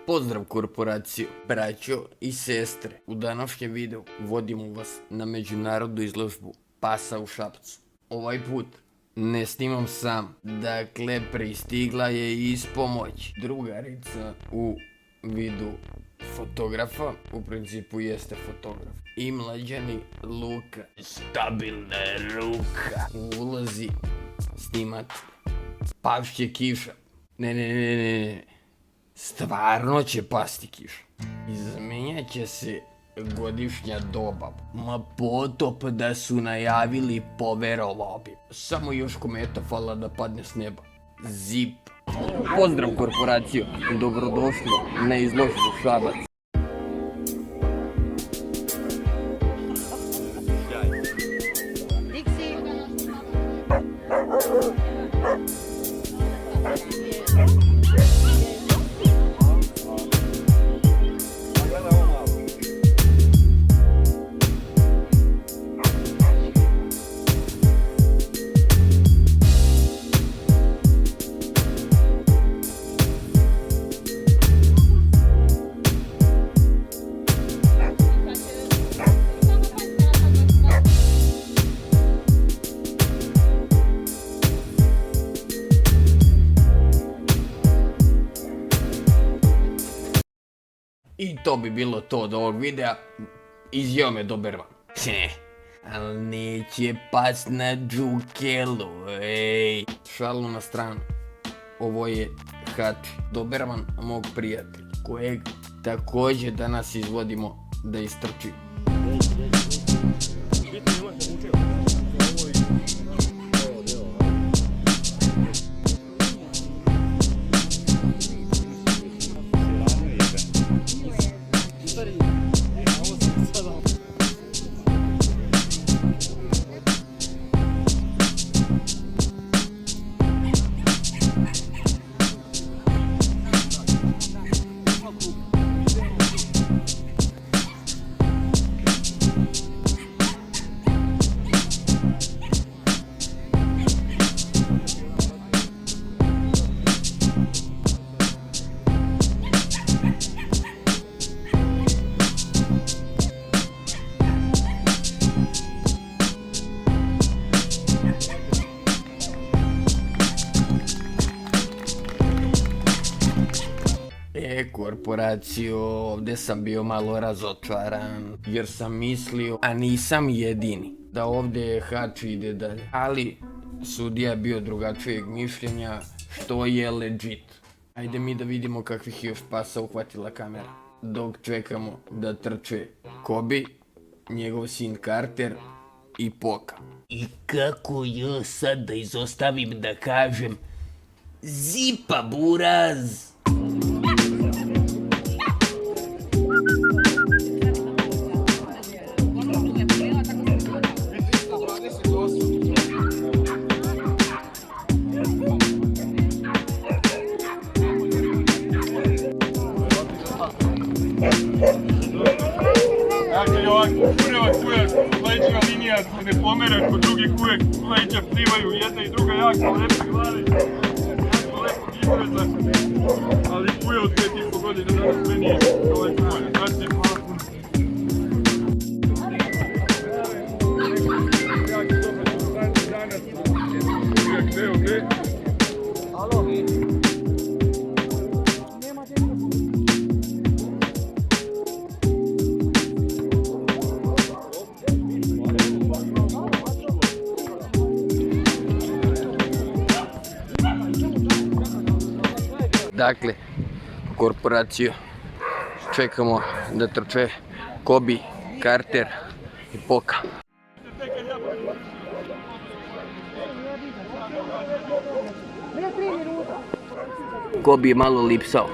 Pozdrav korporaciju, braćo i sestre. U današnjem videu vodimo vas na međunarodnu izložbu pasa u Šapcu. Ovaj put ne snimam sam, dakle pristigla je ispomoć drugarica u vidu fotografa, u principu jeste fotograf, i mlađani Luka, stabilna ruka, ulazi snimati. Pavšće kiša. Ne. Stvarno će pasti kiša. Izmenjat će se godišnja doba. Ma potop da su najavili, poverovao bi. Samo još kometa fala da padne s neba. Zip. Pozdrav korporaciju. Dobrodošli na izložbu Šabac. I to bi bilo to od ovog videa. Izjeo me Doberman. Ali neće pas na džukelu, ej. Šalu na stranu. Ovo je Hači, Doberman mog prijatelja, kojeg također danas izvodimo da istrči. Korporaciju, ovdje sam bio malo razočaran jer sam mislio, a nisam jedini, da ovdje Hači ide dalje. Ali sudija je bio drugačijeg mišljenja, što je legit. Ajde mi da vidimo kakvih još pasa uhvatila kamera. Dok čekamo da trče Kobi, njegov sin Carter i Poka. I kako ja sad da izostavim da kažem zipa buraz! Dakle, ovako, kureva kujak, leđna linija ne pomera kod drugih kujak, leđa plivaju jedna i druga jako lepe glave, jako lepog izraza, ali kuja od 5,5 godina danas sve nije lepo volje. Znači, hvala puno. Jako dobro ćemo raditi danas, kujak BOB. Alo? Dakle, korporaciju, čekamo da trče Kobi, Carter i Poka. Kobi je malo lipsao.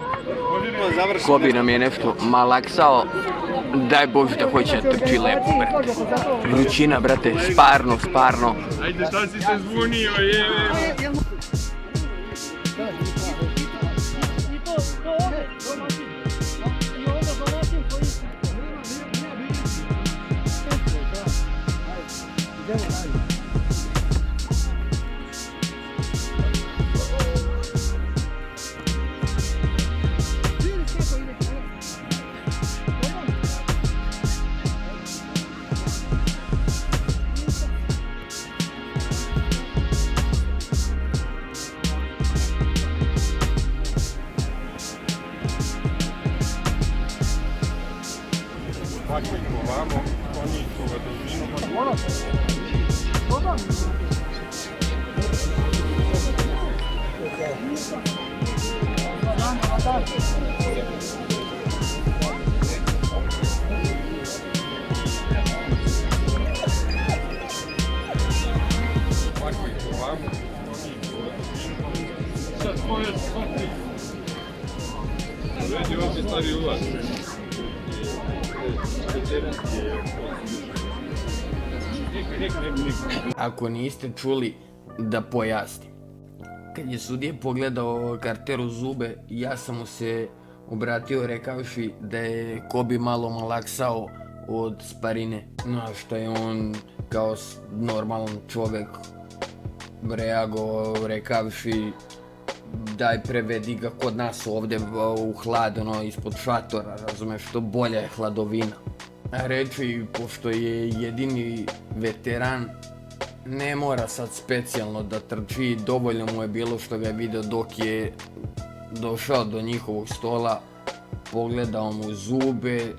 Kobi nam je nešto malaksao. Daj Bože da hoće da trči lepo, brate. Vrućina, brate, sparno. Ajde, šta si se zvunio, je. Ako ih ovamo, oni su ga dužinu. Ako ih ovamo, oni su ga dužinu. Sad tvoje sofi. Vedi ovdje stari ulaz. Ako niste čuli, da pojasnim. Kad je sudija pogledao Carteru zube, ja sam mu se obratio rekavši da je Kobe malo malaksao od sparine. Na što je on kao normalan čovjek reagovao rekavši daj prevedi ga kod nas ovdje u hlad, ispod šatora, razumeš, što bolja je hladovina. A reći, pošto je jedini veteran, ne mora sad specijalno da trči, dovoljno mu je bilo što ga je vidio dok je došao do njihovog stola, pogledao mu zube,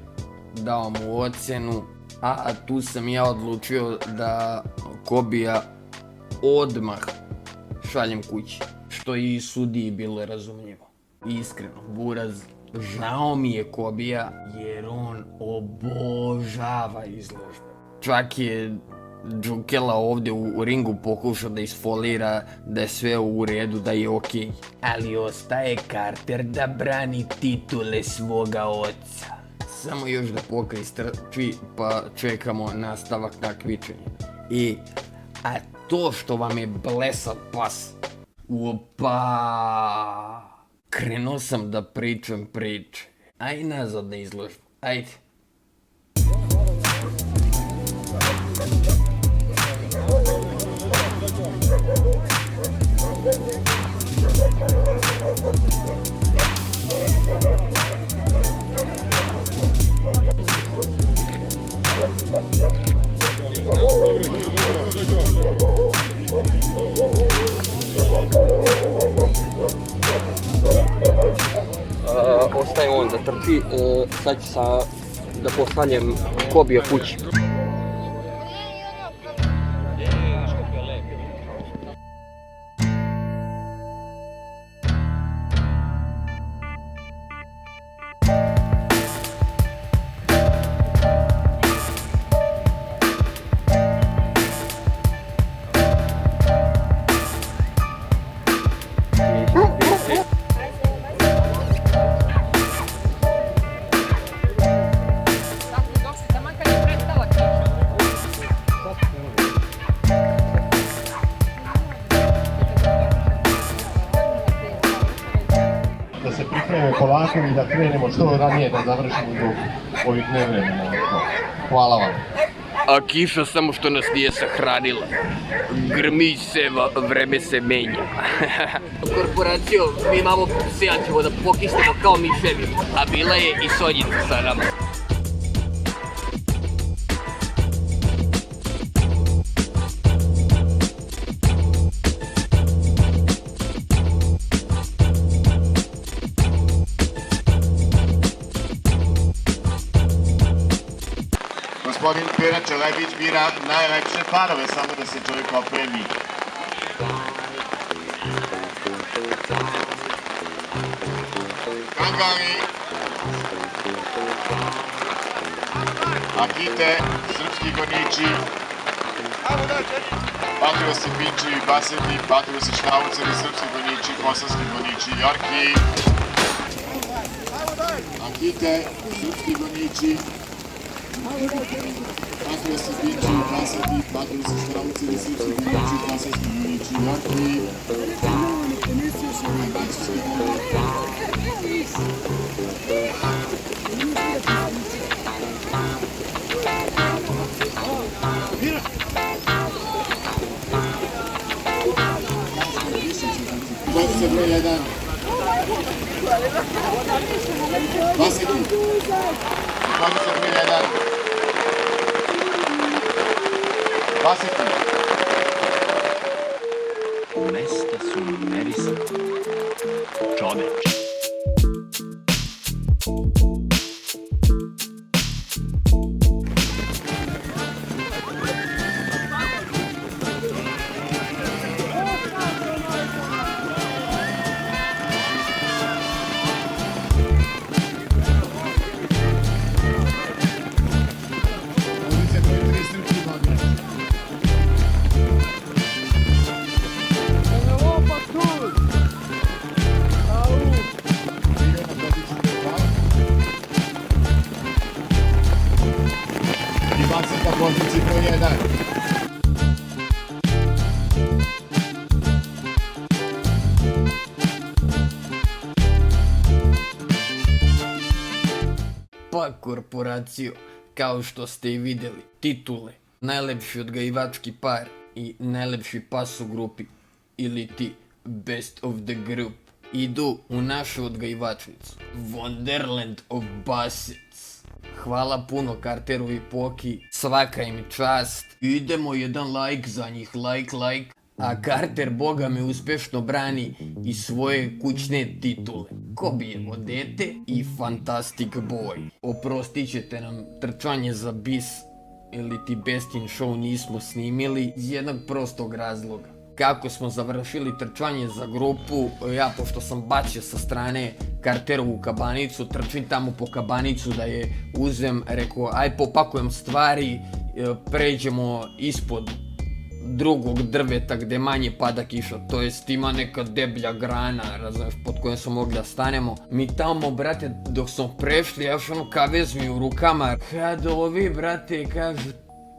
dao mu ocjenu, a tu sam ja odlučio da Kobija odmah šaljem kući, što i sudiji bilo razumljivo. Iskreno, buraz, žao mi je Kobija jer on obožava izložbe. Čak je Džukela ovdje u ringu pokušao da isfolira da je sve u redu, da je okej. Ali ostaje Carter da brani titule svoga oca. Samo još da pokri strči pa čekamo nastavak takmičenja. A to što vam je blesav pas, opa, krenuo sam da pričam priče. Aj nazad na izložbu, ajde. Ostaje on da trči, sad ću da pošaljem Kobija kući. Da se pripreme polako i da krenemo što ranije da završimo do ovih nevremena. Hvala vam. A kiša samo što nas nije sahranila. Grmi se, vreme se menja. Korporacijo, mi imamo psijan, ćemo da pokisnemo kao miševi, a bila je i Sonjica sa nama. Gospodin Pera Čelebić bira najlepše parove, samo da se čovjek opremi. Kangani, Akite, srpski goniči, Patriosi Pinči, Baseti, Patriosi Štauceri, srpski goniči, kosovski goniči, Jorki, Akite, srpski goniči, Patriosi Pinči, Baseti, Patriosi Štauceri, srpski goniči, kosovski goniči, Jorki, Dvojice broj 1. Baseti. Dvojice broj 1. Baseti. Mesta su numerisana. Čoveče. broj 1. Pa korporacijo, kao što ste i vidjeli, titule, najlepši odgajivački par i najlepši pas u grupi, ili ti best of the group, idu u našu odgajivačnicu, Wonderland of Bassets. Hvala puno Carteru i Poki, svaka im čast. Idemo jedan like za njih, like. A Carter, boga me, uspješno brani i svoje kućne titule. Kobijevo dete i Fantastic Boy. Oprostit ćete nam trčanje za bis ili ti Best in Show nismo snimili iz jednog prostog razloga. Kako smo završili trčanje za grupu, ja pošto sam bacio sa strane Carterovu kabanicu, trčim tamo po kabanicu da je uzem, rekao aj popakujem stvari, pređemo ispod drugog drveta gdje manje pada kiša, to jest ima neka deblja grana, razumiješ, pod kojom smo mogli da stanemo. Mi tamo, brate, dok smo prešli, ja još ono kavez mi u rukama, kad ovi, brate, kažu,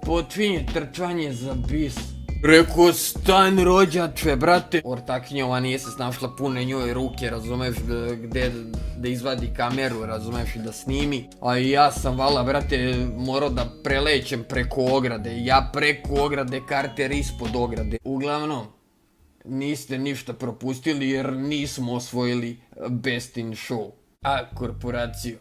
počinje trčanje za bis. Rekao, stan rođače, brate. Ortakinjova nije se snašla pune njoj ruke, razumeš, gdje da izvadi kameru, razumeš, i da snimi. A i ja sam, vala, brate, morao da prelećem preko ograde. Ja preko ograde, Carter ispod ograde. Uglavnom, niste ništa propustili jer nismo osvojili Best in Show. A korporaciju,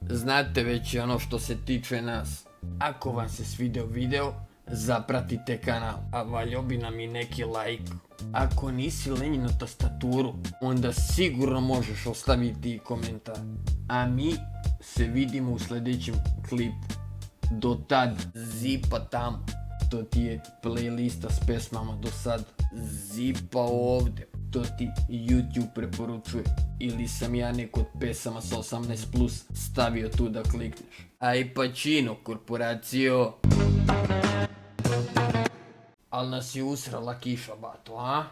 znate već ono što se tiče nas. Ako vam se svidio video, zapratite kanal, a valjo bi nam i neki like. Ako nisi lenji na tastaturu, onda sigurno možeš ostaviti komentar. A mi se vidimo u sljedećem klipu. Do tad, zipa tamo. To ti je playlista s pesmama do sad. Zipa ovdje. To ti YouTube preporučuje. Ili sam ja neko od pesama sa 18+ stavio tu da klikneš. Aj Pacino, korporacijo. Al nas je usrala kiša, bato, a?